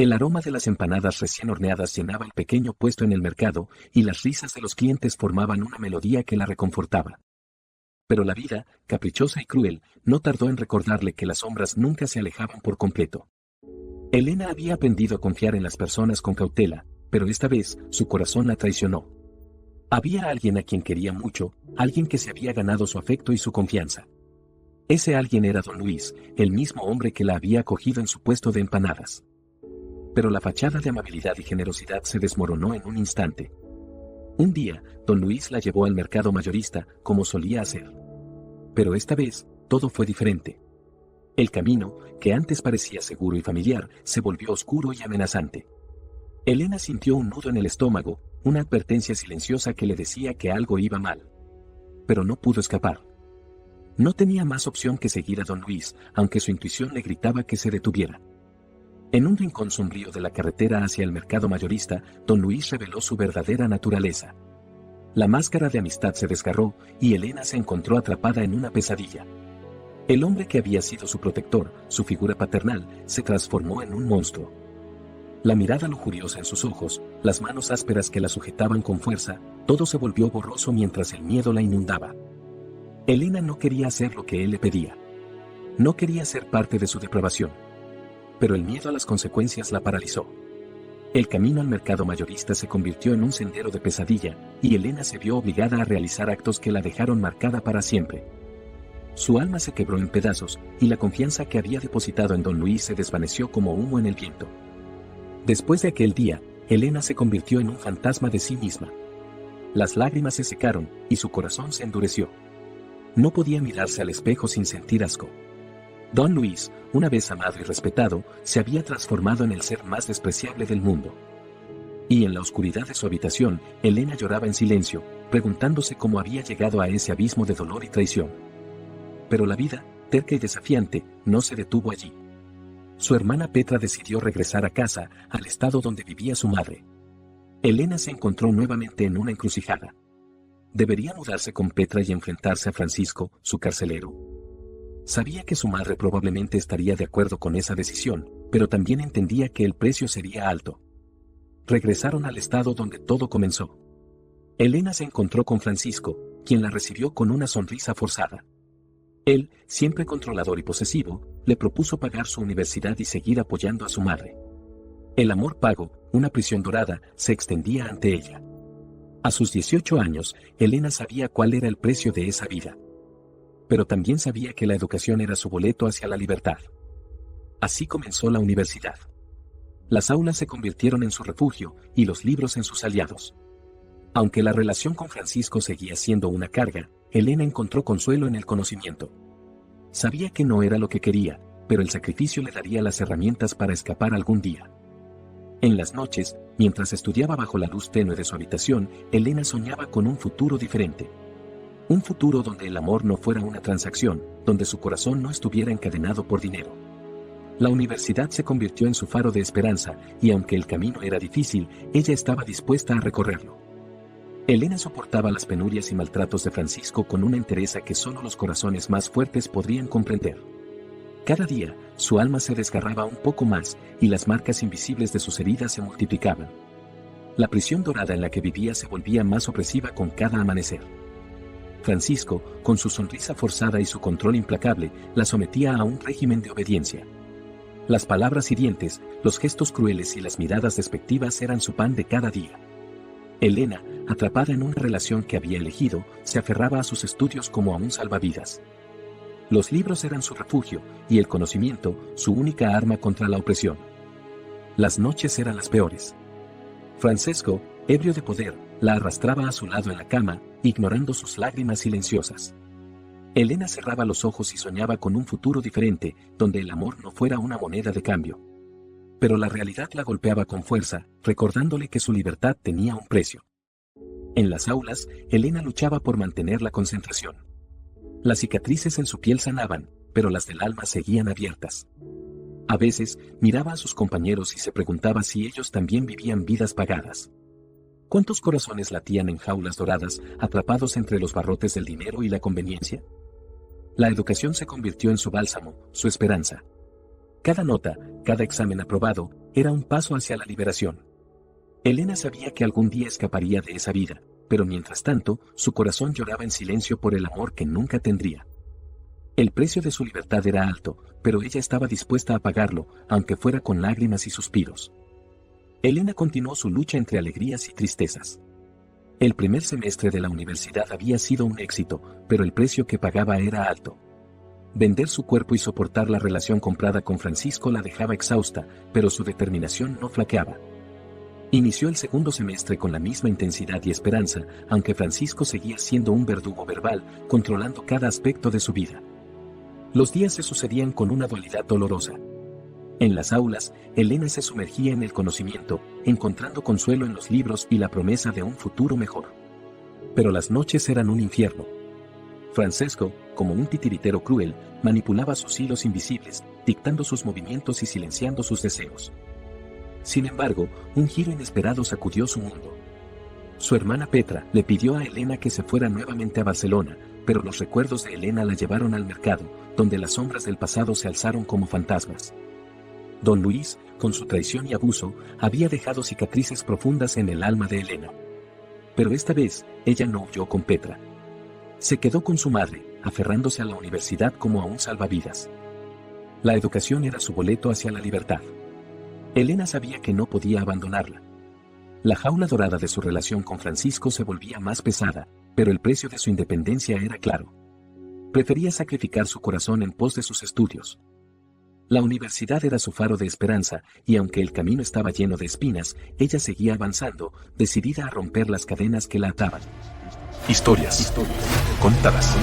El aroma de las empanadas recién horneadas llenaba el pequeño puesto en el mercado, y las risas de los clientes formaban una melodía que la reconfortaba. Pero la vida, caprichosa y cruel, no tardó en recordarle que las sombras nunca se alejaban por completo. Elena había aprendido a confiar en las personas con cautela, pero esta vez su corazón la traicionó. Había alguien a quien quería mucho, alguien que se había ganado su afecto y su confianza. Ese alguien era don Luis, el mismo hombre que la había acogido en su puesto de empanadas. Pero la fachada de amabilidad y generosidad se desmoronó en un instante. Un día, don Luis la llevó al mercado mayorista, como solía hacer. Pero esta vez, todo fue diferente. El camino, que antes parecía seguro y familiar, se volvió oscuro y amenazante. Elena sintió un nudo en el estómago, una advertencia silenciosa que le decía que algo iba mal. Pero no pudo escapar. No tenía más opción que seguir a don Luis, aunque su intuición le gritaba que se detuviera. En un rincón sombrío de la carretera hacia el mercado mayorista, don Luis reveló su verdadera naturaleza. La máscara de amistad se desgarró, y Elena se encontró atrapada en una pesadilla. El hombre que había sido su protector, su figura paternal, se transformó en un monstruo. La mirada lujuriosa en sus ojos, las manos ásperas que la sujetaban con fuerza, todo se volvió borroso mientras el miedo la inundaba. Elena no quería hacer lo que él le pedía. No quería ser parte de su depravación. Pero el miedo a las consecuencias la paralizó. El camino al mercado mayorista se convirtió en un sendero de pesadilla, y Elena se vio obligada a realizar actos que la dejaron marcada para siempre. Su alma se quebró en pedazos, y la confianza que había depositado en don Luis se desvaneció como humo en el viento. Después de aquel día, Elena se convirtió en un fantasma de sí misma. Las lágrimas se secaron, y su corazón se endureció. No podía mirarse al espejo sin sentir asco. Don Luis, una vez amado y respetado, se había transformado en el ser más despreciable del mundo. Y en la oscuridad de su habitación, Elena lloraba en silencio, preguntándose cómo había llegado a ese abismo de dolor y traición. Pero la vida, terca y desafiante, no se detuvo allí. Su hermana Petra decidió regresar a casa, al estado donde vivía su madre. Elena se encontró nuevamente en una encrucijada. ¿Debería mudarse con Petra y enfrentarse a Francisco, su carcelero? Sabía que su madre probablemente estaría de acuerdo con esa decisión, pero también entendía que el precio sería alto. Regresaron al estado donde todo comenzó. Elena se encontró con Francisco, quien la recibió con una sonrisa forzada. Él, siempre controlador y posesivo, le propuso pagar su universidad y seguir apoyando a su madre. El amor pago, una prisión dorada, se extendía ante ella. A sus 18 años, Elena sabía cuál era el precio de esa vida. Pero también sabía que la educación era su boleto hacia la libertad. Así comenzó la universidad. Las aulas se convirtieron en su refugio y los libros en sus aliados. Aunque la relación con Francisco seguía siendo una carga, Elena encontró consuelo en el conocimiento. Sabía que no era lo que quería, pero el sacrificio le daría las herramientas para escapar algún día. En las noches, mientras estudiaba bajo la luz tenue de su habitación, Elena soñaba con un futuro diferente. Un futuro donde el amor no fuera una transacción, donde su corazón no estuviera encadenado por dinero. La universidad se convirtió en su faro de esperanza, y aunque el camino era difícil, ella estaba dispuesta a recorrerlo. Elena soportaba las penurias y maltratos de Francisco con una entereza que solo los corazones más fuertes podrían comprender. Cada día, su alma se desgarraba un poco más, y las marcas invisibles de sus heridas se multiplicaban. La prisión dorada en la que vivía se volvía más opresiva con cada amanecer. Francisco, con su sonrisa forzada y su control implacable, la sometía a un régimen de obediencia. Las palabras hirientes, los gestos crueles y las miradas despectivas eran su pan de cada día. Elena, atrapada en una relación que había elegido, se aferraba a sus estudios como a un salvavidas. Los libros eran su refugio, y el conocimiento, su única arma contra la opresión. Las noches eran las peores. Francisco, ebrio de poder, la arrastraba a su lado en la cama, ignorando sus lágrimas silenciosas. Elena cerraba los ojos y soñaba con un futuro diferente, donde el amor no fuera una moneda de cambio. Pero la realidad la golpeaba con fuerza, recordándole que su libertad tenía un precio. En las aulas, Elena luchaba por mantener la concentración. Las cicatrices en su piel sanaban, pero las del alma seguían abiertas. A veces, miraba a sus compañeros y se preguntaba si ellos también vivían vidas pagadas. ¿Cuántos corazones latían en jaulas doradas, atrapados entre los barrotes del dinero y la conveniencia? La educación se convirtió en su bálsamo, su esperanza. Cada nota, cada examen aprobado, Era un paso hacia la liberación. Elena sabía que algún día escaparía de esa vida, pero mientras tanto, su corazón lloraba en silencio por el amor que nunca tendría. El precio de su libertad era alto, pero ella estaba dispuesta a pagarlo, aunque fuera con lágrimas y suspiros. Elena continuó su lucha entre alegrías y tristezas. El primer semestre de la universidad había sido un éxito, pero el precio que pagaba era alto. Vender su cuerpo y soportar la relación comprada con Francisco la dejaba exhausta, pero su determinación no flaqueaba. Inició el segundo semestre con la misma intensidad y esperanza, aunque Francisco seguía siendo un verdugo verbal, controlando cada aspecto de su vida. Los días se sucedían con una dualidad dolorosa. En las aulas, Elena se sumergía en el conocimiento, encontrando consuelo en los libros y la promesa de un futuro mejor. Pero las noches eran un infierno. Francesco, como un titiritero cruel, manipulaba sus hilos invisibles, dictando sus movimientos y silenciando sus deseos. Sin embargo, un giro inesperado sacudió su mundo. Su hermana Petra le pidió a Elena que se fuera nuevamente a Barcelona, pero los recuerdos de Elena la llevaron al mercado, donde las sombras del pasado se alzaron como fantasmas. Don Luis, con su traición y abuso, había dejado cicatrices profundas en el alma de Elena. Pero esta vez, ella no huyó con Petra. Se quedó con su madre, aferrándose a la universidad como a un salvavidas. La educación era su boleto hacia la libertad. Elena sabía que no podía abandonarla. La jaula dorada de su relación con Francisco se volvía más pesada, pero el precio de su independencia era claro. Prefería sacrificar su corazón en pos de sus estudios. La universidad era su faro de esperanza, y aunque el camino estaba lleno de espinas, ella seguía avanzando, decidida a romper las cadenas que la ataban. Historias contadas.